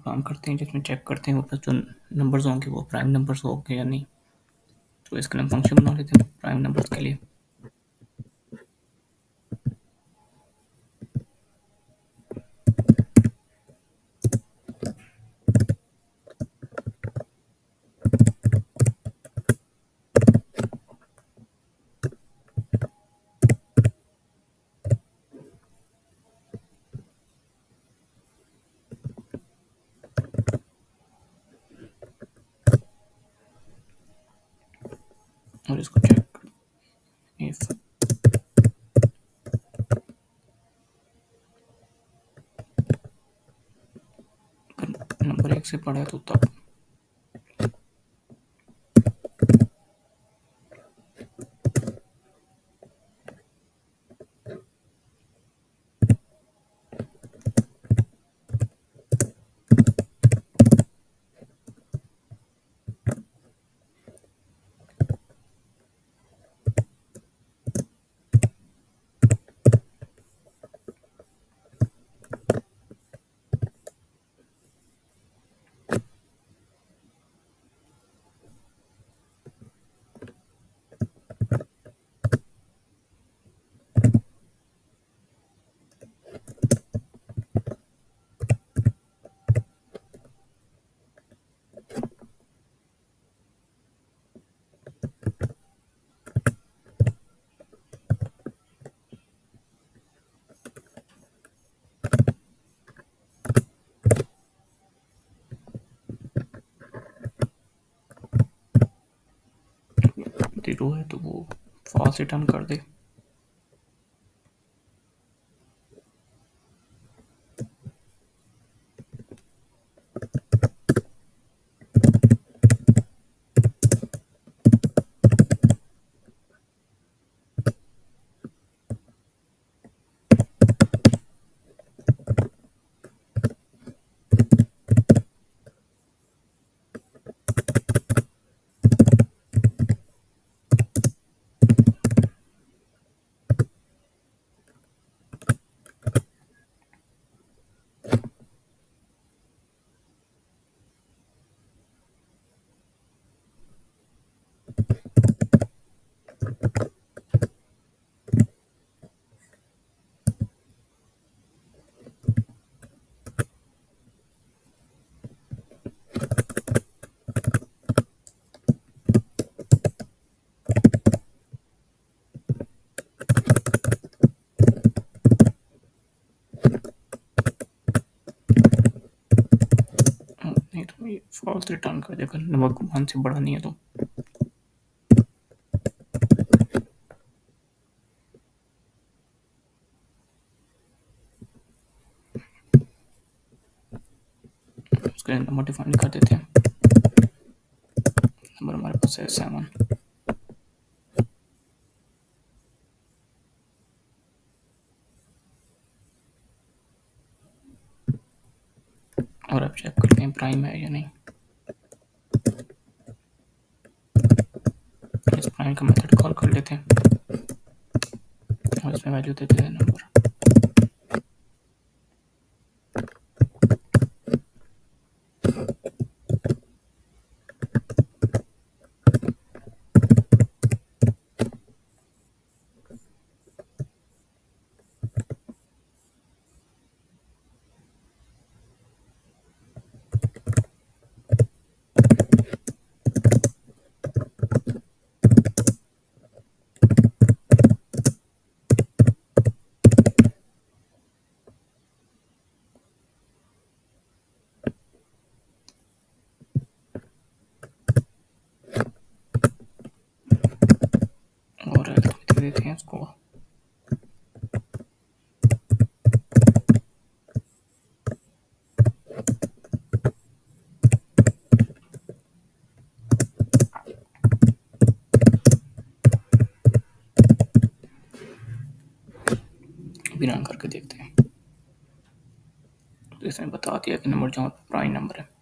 Programme करते हैं जिसमें चेक करते हैं ऊपर जो नंबर्स होंगे वो प्राइम नंबर्स होंगे या नहीं। तो इसके लिए हम फंक्शन बना लेते हैं प्राइम नंबर्स के लिए। और इसको चेक इफ नंबर 1 से बड़ा है तो तब। जीरो है तो वो फॉल्स रिटर्न कर दे। नहीं तो ये फॉल्स रिटर्न कर देगा नंबर 1 से बड़ा नहीं है तो। उसके लिए नंबर डिफाइन कर देते हैं। नंबर हमारे पास है 7। और अब चेक करते हैं प्राइम है या नहीं। इस प्राइम का मेथड कॉल कर लेते हैं और इसमें वैल्यू देते हैं नंबर। और दे देते हैं इसको। अभी रन करके देखते हैं तो इसने बता दिया कि नंबर जो प्राइम नंबर है।